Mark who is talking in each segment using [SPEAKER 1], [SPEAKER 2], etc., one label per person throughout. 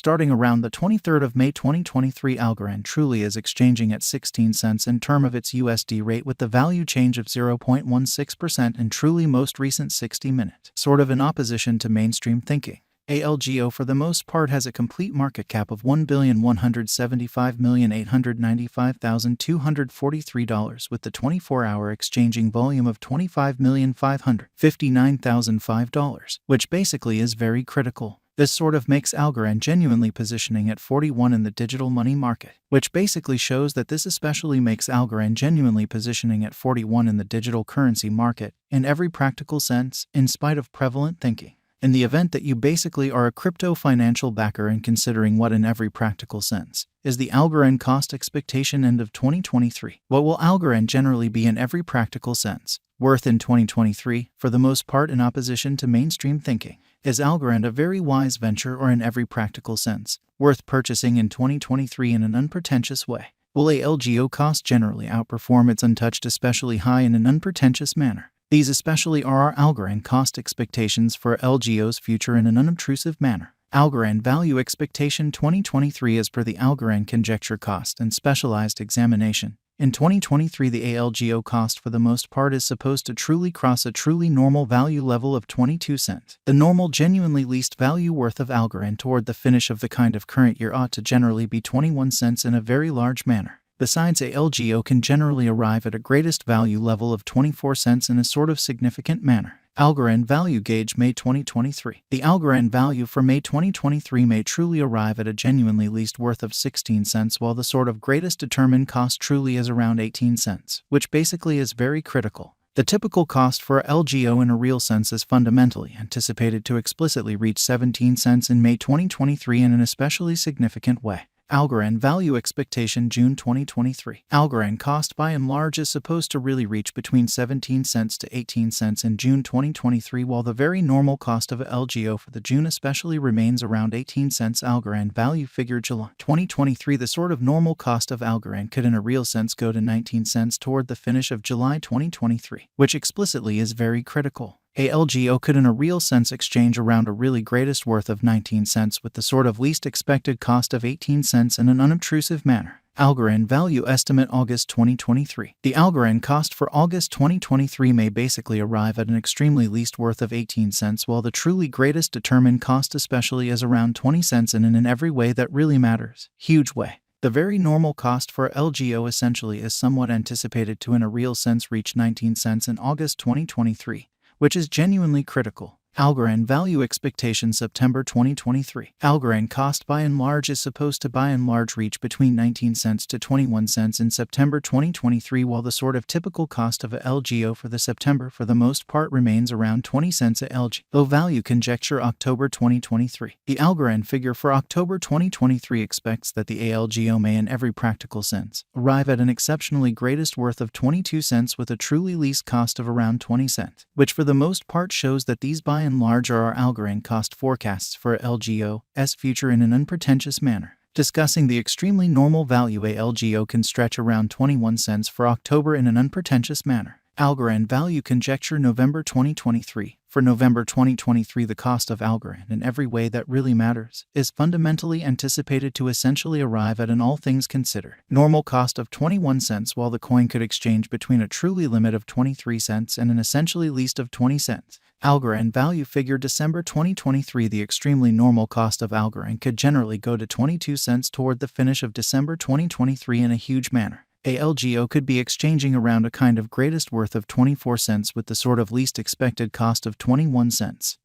[SPEAKER 1] Starting around the 23rd of May 2023, Algorand truly is exchanging at 16 cents in term of its USD rate with the value change of 0.16% in truly most recent 60-minute, sort of in opposition to mainstream thinking. ALGO for the most part has a complete market cap of $1,175,895,243 with the 24-hour exchanging volume of $25,559,005, which basically is very critical. This sort of makes Algorand genuinely positioning at 41 in the digital money market, which basically shows that this especially makes Algorand genuinely positioning at 41 in the digital currency market in every practical sense, in spite of prevalent thinking. In the event that you basically are a crypto financial backer and considering what in every practical sense is the Algorand cost expectation end of 2023, what will Algorand generally be in every practical sense worth in 2023, for the most part in opposition to mainstream thinking? Is Algorand a very wise venture or in every practical sense worth purchasing in 2023 in an unpretentious way? Will ALGO cost generally outperform its untouched especially high in an unpretentious manner? These especially are our Algorand cost expectations for LGO's future in an unobtrusive manner. Algorand value expectation 2023 as per the Algorand conjecture cost and specialized examination. In 2023, the ALGO cost for the most part is supposed to truly cross a truly normal value level of 22 cents. The normal genuinely least value worth of Algorand toward the finish of the kind of current year ought to generally be 21 cents in a very large manner. Besides, ALGO can generally arrive at a greatest value level of 24 cents in a sort of significant manner. Algorand value gauge May 2023. The Algorand value for May 2023 may truly arrive at a genuinely least worth of 16 cents, while the sort of greatest determined cost truly is around 18 cents, which basically is very critical. The typical cost for LGO in a real sense is fundamentally anticipated to explicitly reach 17 cents in May 2023 in an especially significant way. Algorand value expectation June 2023. Algorand cost by and large is supposed to really reach between 17 cents to 18 cents in June 2023, while the very normal cost of LGO for the June especially remains around 18 cents. Algorand value figure July 2023. The sort of normal cost of Algorand could in a real sense go to 19 cents toward the finish of July 2023, which explicitly is very critical. ALGO could in a real sense exchange around a really greatest worth of 19 cents with the sort of least expected cost of 18 cents in an unobtrusive manner. Algorand value estimate August 2023. The Algorand cost for August 2023 may basically arrive at an extremely least worth of 18 cents, while the truly greatest determined cost especially is around 20 cents in every way that really matters. Huge way. The very normal cost for LGO essentially is somewhat anticipated to in a real sense reach 19 cents in August 2023. Which is genuinely critical. Algorand value expectation September 2023. Algorand cost by and large is supposed to by and large reach between 19 cents to 21 cents in September 2023, while the sort of typical cost of a LGO for the September for the most part remains around 20 cents a LGO value conjecture October 2023. The Algorand figure for October 2023 expects that the ALGO may in every practical sense arrive at an exceptionally greatest worth of 22 cents with a truly least cost of around 20 cents, which for the most part shows that these by and large are our Algorand cost forecasts for LGO's future in an unpretentious manner. Discussing the extremely normal value ALGO can stretch around 21 cents for October in an unpretentious manner. Algorand value conjecture November 2023. For November 2023, the cost of Algorand in every way that really matters is fundamentally anticipated to essentially arrive at an all things considered normal cost of 21 cents, while the coin could exchange between a truly limit of 23 cents and an essentially least of 20 cents. Algorand value figure December 2023. The extremely normal cost of Algorand could generally go to 22 cents toward the finish of December 2023 in a huge manner. ALGO could be exchanging around a kind of greatest worth of 24 cents with the sort of least expected cost of 21 cents.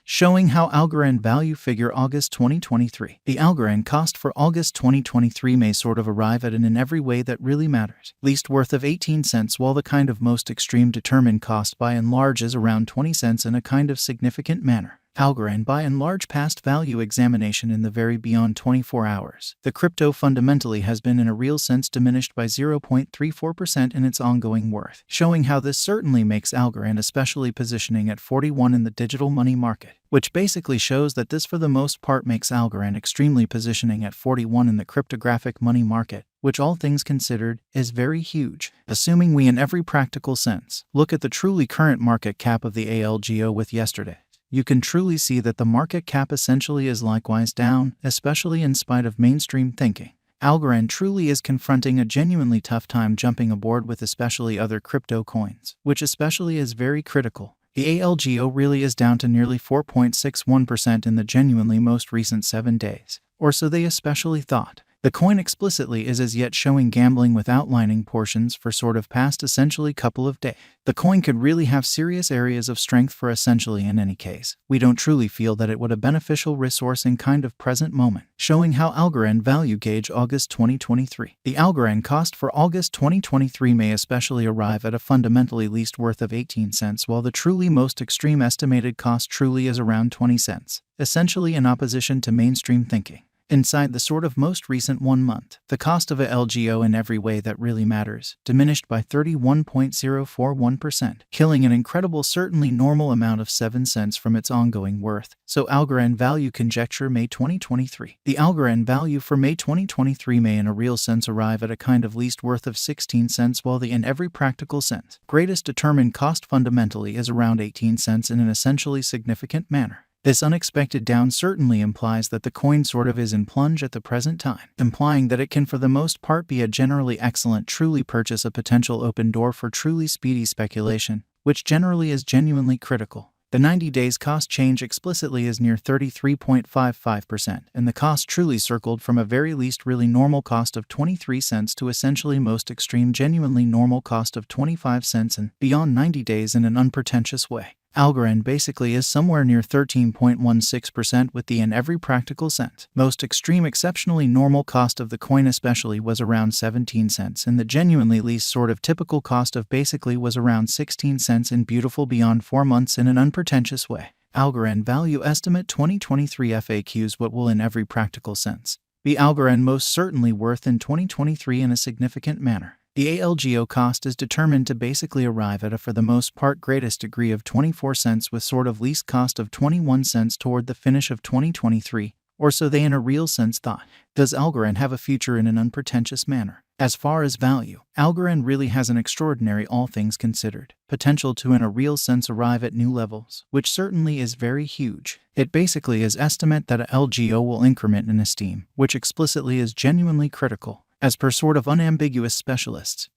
[SPEAKER 1] Showing how Algorand value figure August 2023. The Algorand cost for August 2023 may sort of arrive at an in every way that really matters least worth of 18 cents, while the kind of most extreme determined cost by and large is around 20 cents in a kind of significant manner. Algorand by and large past value examination in the very beyond 24 hours. The crypto fundamentally has been in a real sense diminished by 0.34% in its ongoing worth, showing how this certainly makes Algorand especially positioning at 41 in the digital money market, which basically shows that this for the most part makes Algorand extremely positioning at 41 in the cryptographic money market, which all things considered is very huge. Assuming we in every practical sense look at the truly current market cap of the ALGO with yesterday. you can truly see that the market cap essentially is likewise down, especially in spite of mainstream thinking. Algorand truly is confronting a genuinely tough time jumping aboard with especially other crypto coins, which especially is very critical. The ALGO really is down to nearly 4.61% in the genuinely most recent 7 days, or so they especially thought. The coin explicitly is as yet showing gambling with outlining portions for sort of past essentially couple of days. The coin could really have serious areas of strength for essentially in any case. We don't truly feel that it would a beneficial resource in kind of present moment, showing how Algorand value gauge August 2023. The Algorand cost for August 2023 may especially arrive at a fundamentally least worth of 18 cents, while the truly most extreme estimated cost truly is around 20 cents, essentially in opposition to mainstream thinking. Inside the sort of most recent 1 month, the cost of a LGO in every way that really matters diminished by 31.041%, killing an incredible certainly normal amount of 7 cents from its ongoing worth. So Algorand value conjecture May 2023. The Algorand value for May 2023 may in a real sense arrive at a kind of least worth of 16 cents, while the in every practical sense greatest determined cost fundamentally is around 18 cents in an essentially significant manner. This unexpected down certainly implies that the coin sort of is in plunge at the present time, implying that it can for the most part be a generally excellent truly purchase, a potential open door for truly speedy speculation, which generally is genuinely critical. The 90 days cost change explicitly is near 33.55%, and the cost truly circled from a very least really normal cost of 23 cents to essentially most extreme genuinely normal cost of 25 cents and beyond 90 days in an unpretentious way. Algorand basically is somewhere near 13.16% with the in every practical sense most extreme exceptionally normal cost of the coin especially was around 17 cents, and the genuinely least sort of typical cost of basically was around 16 cents in beautiful beyond 4 months in an unpretentious way. Algorand value estimate 2023 FAQs. What will in every practical sense be Algorand most certainly worth in 2023 in a significant manner? The ALGO cost is determined to basically arrive at a for the most part greatest degree of 24 cents with sort of least cost of 21 cents toward the finish of 2023, or so they in a real sense thought. Does Algorand have a future in an unpretentious manner? As far as value, Algorand really has an extraordinary, all things considered, potential to in a real sense arrive at new levels, which certainly is very huge. It basically is estimate that a LGO will increment in esteem, which explicitly is genuinely critical. As per sort of unambiguous specialists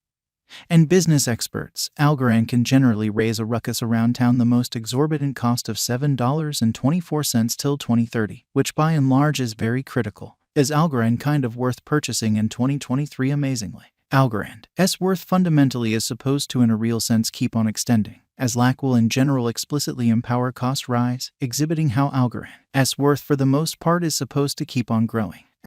[SPEAKER 1] and business experts, Algorand can generally raise a ruckus around town the most exorbitant cost of $7.24 till 2030, which by and large is very critical. Is Algorand kind of worth purchasing in 2023? Amazingly, Algorand's worth fundamentally is supposed to in a real sense keep on extending, as lack will in general explicitly empower cost rise, exhibiting how Algorand's worth for the most part is supposed to keep on growing.